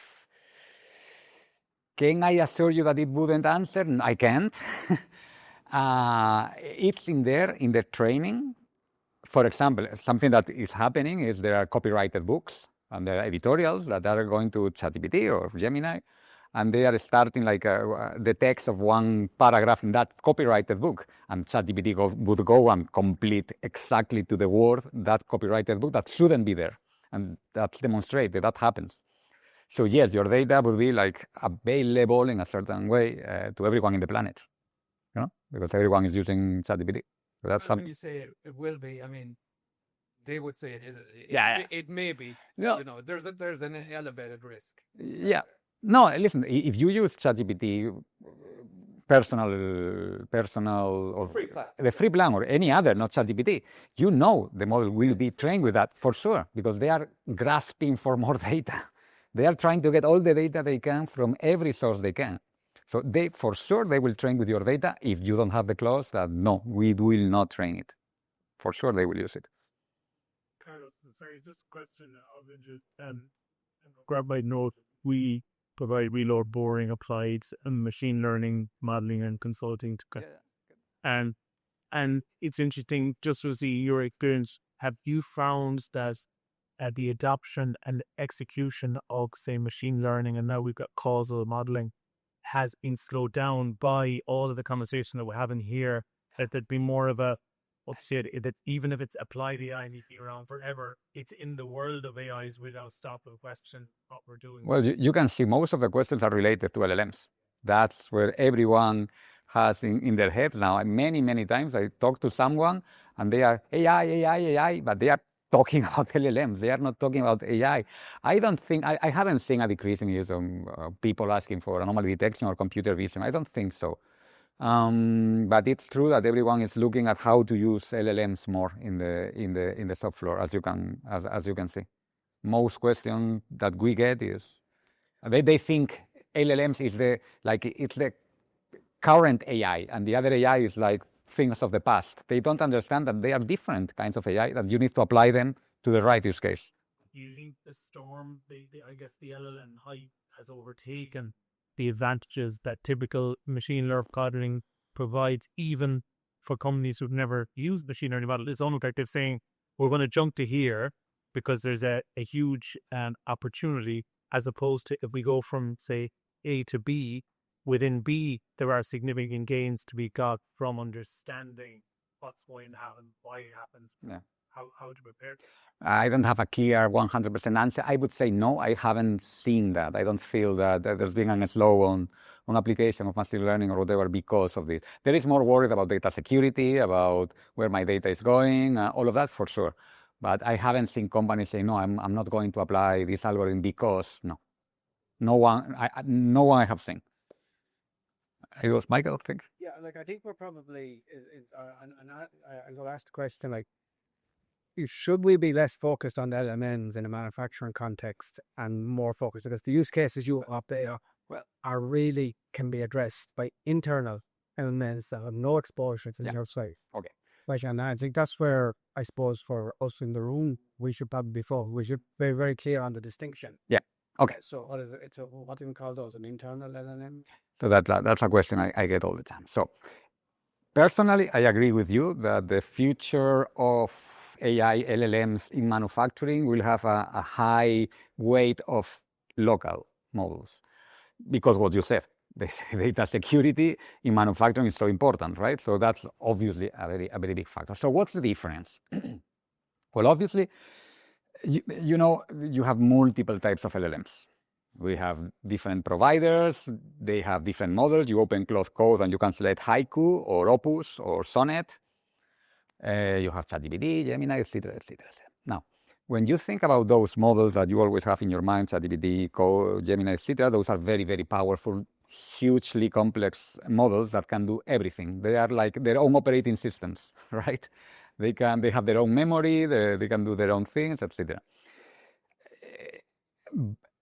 Can I assure you that it wouldn't answer? I can't. It's in there in the training. For example, something that is happening is there are copyrighted books and there are editorials that are going to ChatGPT or Gemini, and they are starting like the text of one paragraph in that copyrighted book, and ChatGPT would go and complete exactly to the word that copyrighted book that shouldn't be there, and that's demonstrated, that happens. So yes, your data would be like available in a certain way to everyone in the planet, because everyone is using ChatGPT. So that's something. When you say it will be, I mean, they would say it is. It may be. No. There's an elevated risk. Yeah. No, listen. If you use ChatGPT, personal or the free plan or any other, not ChatGPT, the model will be trained with that for sure because they are grasping for more data. They are trying to get all the data they can from every source they can. So they will train with your data. If you don't have the clause that no, we will not train it. For sure, they will use it. Carlos, sorry, just a question of interest. Grab my note. We provide reload, boring, applied, and machine learning, modeling, and consulting. And it's interesting, just to see your experience. Have you found that the adoption and execution of, say, machine learning, and now we've got causal modeling, has been slowed down by all of the conversation that we're having here? That there'd be more of a, that even if it's applied AI and be around forever, it's in the world of AIs without stopping question what we're doing. Well, you can see most of the questions are related to LLMs. That's where everyone has in their heads now. Many, many times I talk to someone and they are AI, but they are talking about LLMs. They are not talking about AI. I don't think, I haven't seen a decrease in use of people asking for anomaly detection or computer vision. I don't think so. But it's true that everyone is looking at how to use LLMs more in the shop floor, as you can see. Most questions that we get is they think LLMs is it's the current AI, and the other AI is like things of the past. They don't understand that they are different kinds of AI, that you need to apply them to the right use case. Do you think the storm, I guess the LLM hype has overtaken the advantages that typical machine learning provides, even for companies who've never used machine learning model? It's almost like they're saying, we're going to jump to here because there's a huge opportunity, as opposed to if we go from, say, A to B, within B, there are significant gains to be got from understanding what's going to happen, why it happens, how to prepare. I don't have a clear 100% answer. I would say no, I haven't seen that. I don't feel that there's been a slow on application of machine learning or whatever because of this. There is more worried about data security, about where my data is going, all of that for sure. But I haven't seen companies say, no, I'm not going to apply this algorithm because, no one I have seen. It was Michael, I think. Yeah, I think we're probably, and I'll ask the question, should we be less focused on LMNs in a manufacturing context and more focused, because the use cases you up there are really can be addressed by internal LMNs that have no exposure to the outside. Okay. And I think that's where, I suppose, for us in the room, we should probably be focused. We should be very clear on the distinction. Yeah. Okay. So what is it? What do we call those? An internal LLM? So that's a question I get all the time. So personally, I agree with you that the future of AI LLMs in manufacturing will have a high weight of local models, because what you said, the data security in manufacturing is so important, right? So that's obviously a very big factor. So what's the difference? Well, obviously, you have multiple types of LLMs. We have different providers, they have different models. You open closed code and you can select Haiku or Opus or Sonnet. You have ChatGPT, Gemini, etc., etc. Now, when you think about those models that you always have in your mind, ChatGPT, Gemini, etc., those are very, very powerful, hugely complex models that can do everything. They are like their own operating systems, right? They have their own memory, they can do their own things, etc.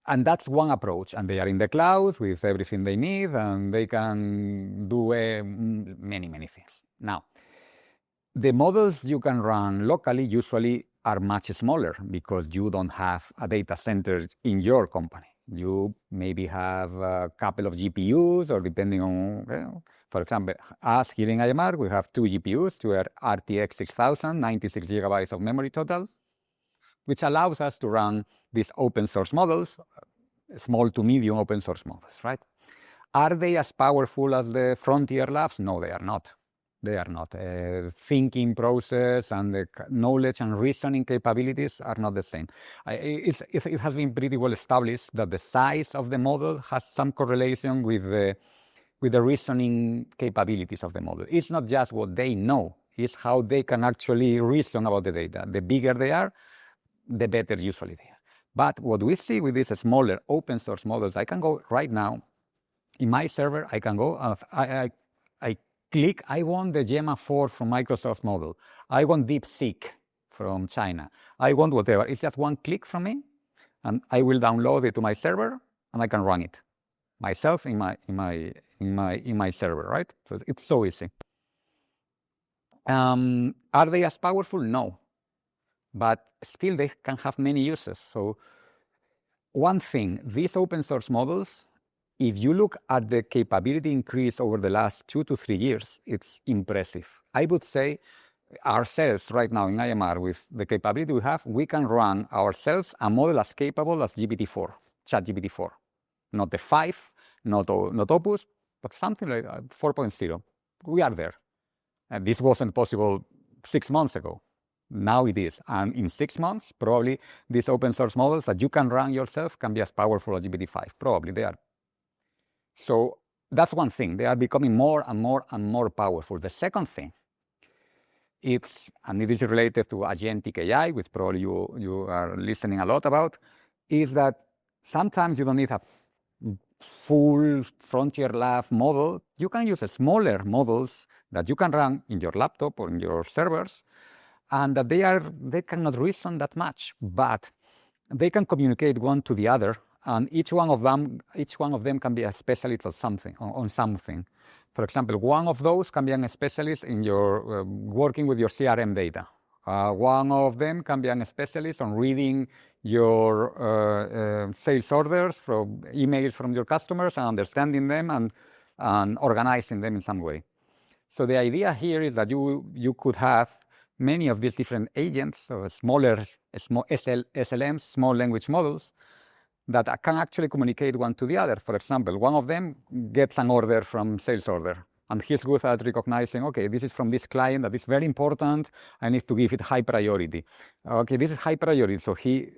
And that's one approach, and they are in the cloud with everything they need, and they can do many things. Now, the models you can run locally usually are much smaller because you don't have a data center in your company. You maybe have a couple of GPUs, or depending on, for example, us here in IMR, we have 2 GPUs, 2 RTX 6000, 96 gigabytes of memory total, which allows us to run these open source models, small to medium open source models, right? Are they as powerful as the frontier labs? No, they are not. They are not. Thinking process and the knowledge and reasoning capabilities are not the same. It has been pretty well established that the size of the model has some correlation with the reasoning capabilities of the model. It's not just what they know, it's how they can actually reason about the data. The bigger they are, the better usually they are. But what we see with these smaller open source models, I can go right now in my server, I can go, I click, I want the Gemma 4 from Microsoft model. I want DeepSeek from China. I want whatever. It's just one click from me, and I will download it to my server, and I can run it myself in my server, right? So it's so easy. Are they as powerful? No. But still they can have many uses. So one thing, these open source models, if you look at the capability increase over the last 2 to 3 years, it's impressive. I would say ourselves right now in IMR, with the capability we have, we can run ourselves a model as capable as GPT-4, ChatGPT-4. Not the 5, not Opus, but something like 4.0. We are there. And this wasn't possible 6 months ago. Now it is. And in 6 months, probably these open source models that you can run yourself can be as powerful as GPT-5. Probably they are. So that's one thing. They are becoming more and more powerful. The second thing it is related to agentic AI, which probably you are listening a lot about, is that sometimes you don't need a full frontier lab model. You can use smaller models that you can run in your laptop or in your servers, and that they cannot reason that much, but they can communicate one to the other, and each one of them can be a specialist on something. For example, one of those can be a specialist in your working with your CRM data. One of them can be a specialist on reading your sales orders from emails from your customers and understanding them and organizing them in some way. So the idea here is that you could have many of these different agents, or small SLMs, small language models, that can actually communicate one to the other. For example, one of them gets an order from sales order, and he's good at recognizing, okay, this is from this client that is very important, I need to give it high priority. Okay, this is high priority, so he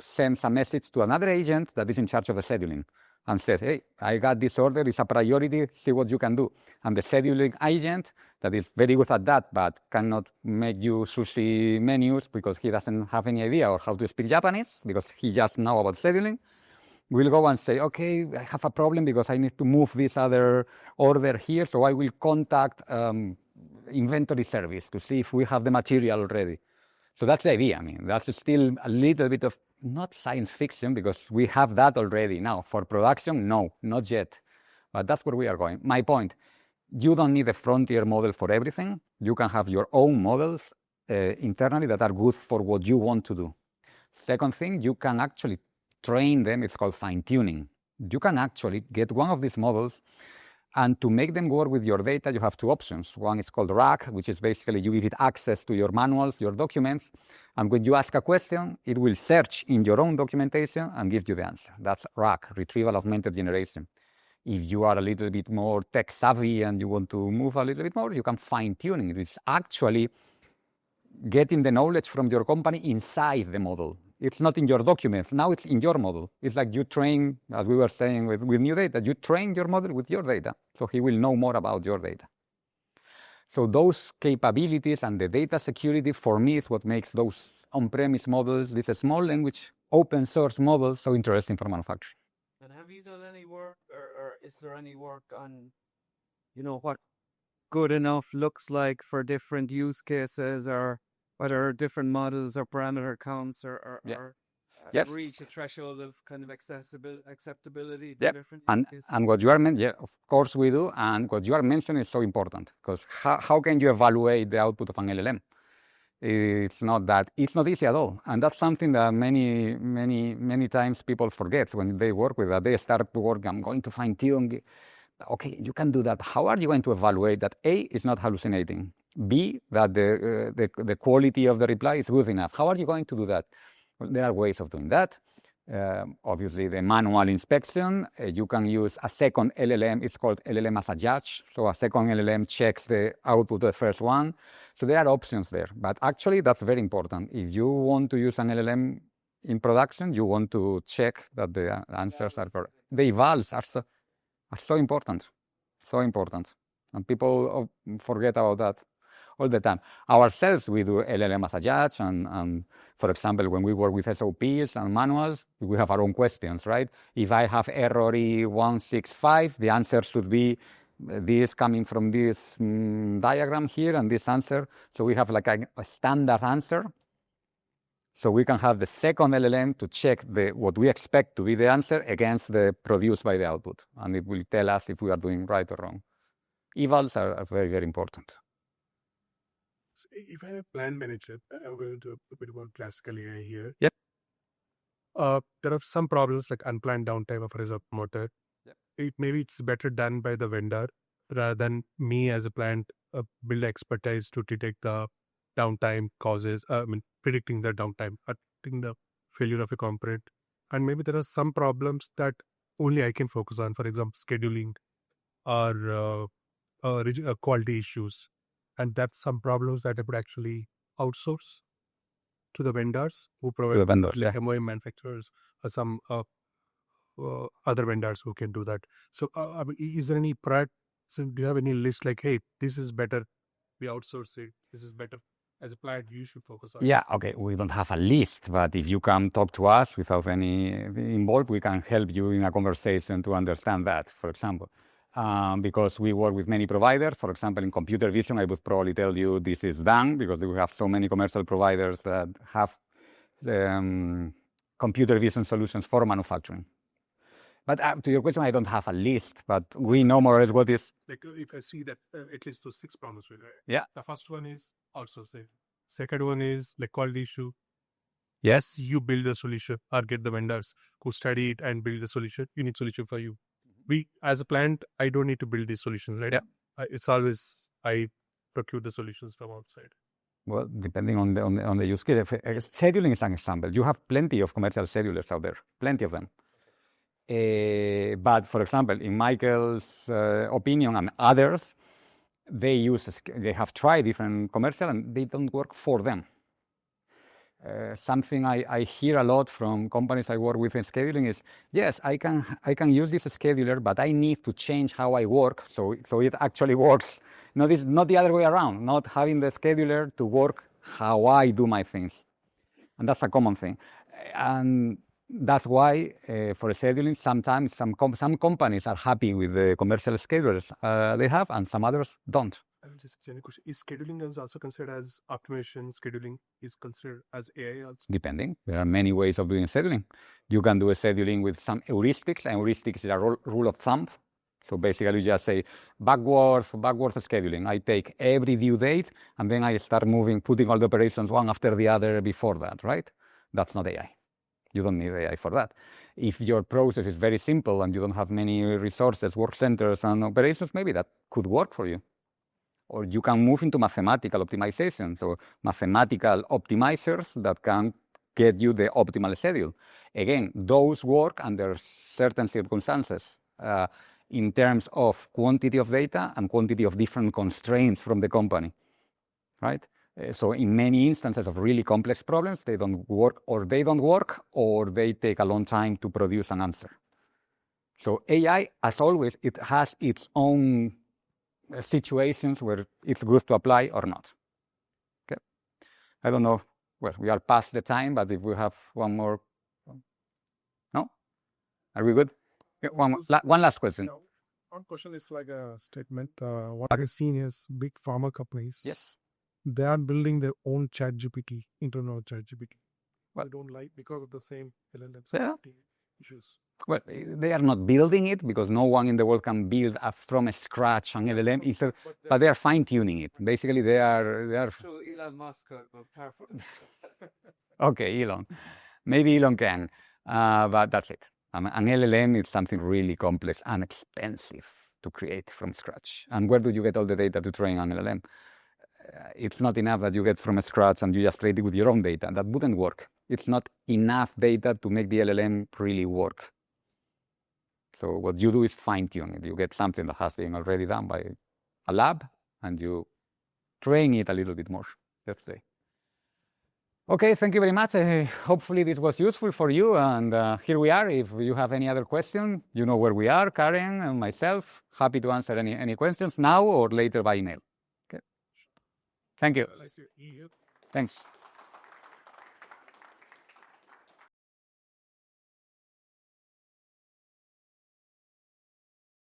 sends a message to another agent that is in charge of the scheduling and says, hey, I got this order, it's a priority, see what you can do. And the scheduling agent that is very good at that, but cannot make you sushi menus because he doesn't have any idea or how to speak Japanese, because he just knows about scheduling, will go and say, okay, I have a problem because I need to move this other order here, so I will contact inventory service to see if we have the material already. So that's the idea. I mean, that's still a little bit of not science fiction, because we have that already now. For production, no, not yet. But that's where we are going. My point, you don't need a frontier model for everything. You can have your own models internally that are good for what you want to do. Second thing, you can actually train them. It's called fine-tuning. You can actually get one of these models, and to make them work with your data, you have two options. One is called RAG, which is basically you give it access to your manuals, your documents, and when you ask a question, it will search in your own documentation and give you the answer. That's RAG, Retrieval Augmented Generation. If you are a little bit more tech savvy and you want to move a little bit more, you can fine-tuning. It is actually getting the knowledge from your company inside the model. It's not in your documents. Now it's in your model. It's like you train, as we were saying with new data, you train your model with your data, so he will know more about your data. So those capabilities and the data security, for me, is what makes those on-premise models, these small language open source models, so interesting for manufacturing. And have you done any work, or is there any work on, what good enough looks like for different use cases, or whether different models or parameter counts or Yes. reach a threshold of kind of acceptability? Yeah, and what you are mentioning, yeah, of course we do, and what you are mentioning is so important, because how can you evaluate the output of an LLM? It's not easy at all, and that's something that many times people forget when they work with that. They start to work, I'm going to fine-tune. Okay, you can do that. How are you going to evaluate that A, is not hallucinating, B, that the quality of the reply is good enough? How are you going to do that? Well, there are ways of doing that. Obviously, the manual inspection, you can use a second LLM. It's called LLM as a judge. So a second LLM checks the output of the first one. So there are options there. But actually, that's very important. If you want to use an LLM in production, you want to check that the answers are correct. The evals are so important, and people forget about that all the time. Ourselves, we do LLM as a judge, and for example, when we work with SOPs and manuals, we have our own questions, right? If I have error 165, the answer should be this coming from this diagram here and this answer. So we have like a standard answer. So we can have the second LLM to check what we expect to be the answer against the produced by the output. And it will tell us if we are doing right or wrong. Evals are very, very important. So if I'm a plan manager, I'm going to do a bit more classical AI here. Yep. There are some problems like unplanned downtime of a result motor. Yep. Maybe it's better done by the vendor rather than me as a plant build expertise to detect the downtime causes, predicting the downtime, predicting the failure of a component. And maybe there are some problems that only I can focus on, for example, scheduling or quality issues. And that's some problems that I would actually outsource to the vendors who provide MOM manufacturers or some other vendors who can do that. So is there any do you have any list like, hey, this is better, we outsource it, this is better? as a plant you should focus on? Yeah, okay, we don't have a list, but if you come talk to us without any involved, we can help you in a conversation to understand that, for example. Because we work with many providers. For example, in computer vision, I would probably tell you this is done because we have so many commercial providers that have computer vision solutions for manufacturing. But to your question, I don't have a list, but we know more or less what is. Like if I see that at least those 6 problems, right? Yeah. The first one is outsourcing. Second one is like quality issue. Yes. You build the solution or get the vendors who study it and build the solution. You need solution for you. We, as a plant, I don't need to build these solutions, right? Yeah. It's always, I procure the solutions from outside. Well, depending on the use case. Scheduling is an example. You have plenty of commercial schedulers out there, plenty of them. But for example, in Michael's opinion and others, they have tried different commercial and they don't work for them. Something I hear a lot from companies I work with in scheduling is, yes, I can use this scheduler, but I need to change how I work so it actually works. Not the other way around, not having the scheduler to work how I do my things. And that's a common thing. And that's why for scheduling, sometimes some companies are happy with the commercial schedulers they have, and some others don't. I will just say a question. Is scheduling also considered as optimization? Scheduling is considered as AI also? Depending. There are many ways of doing scheduling. You can do a scheduling with some heuristics, and heuristics is a rule of thumb. So basically you just say backwards scheduling. I take every due date, and then I start putting all the operations one after the other before that, right? That's not AI. You don't need AI for that. If your process is very simple and you don't have many resources, work centers, and operations, maybe that could work for you. Or you can move into mathematical optimization, so mathematical optimizers that can get you the optimal schedule. Again, those work under certain circumstances in terms of quantity of data and quantity of different constraints from the company, right? So in many instances of really complex problems, they don't work, or they take a long time to produce an answer. So AI, as always, it has its own situations where it's good to apply or not. Okay. I don't know. Well, we are past the time, but if we have one more. No? Are we good? One last question. One question is like a statement. What I've seen is big pharma companies. Yes. They are building their own ChatGPT, internal ChatGPT. Well, I don't like because of the same LLM issues. Well, they are not building it because no one in the world can build from scratch an LLM, but they are fine-tuning it. Basically, they are. So Elon Musk, Okay, Elon. Maybe Elon can, but that's it. An LLM is something really complex and expensive to create from scratch. And where do you get all the data to train an LLM? It's not enough that you get from scratch and you just trade it with your own data. That wouldn't work. It's not enough data to make the LLM really work. So what you do is fine-tune it. You get something that has been already done by a lab, and you train it a little bit more, let's say. Okay, thank you very much. Hopefully this was useful for you, and here we are. If you have any other question, you know where we are, Karin and myself. Happy to answer any questions now or later by email. Okay. Thank you. Thanks.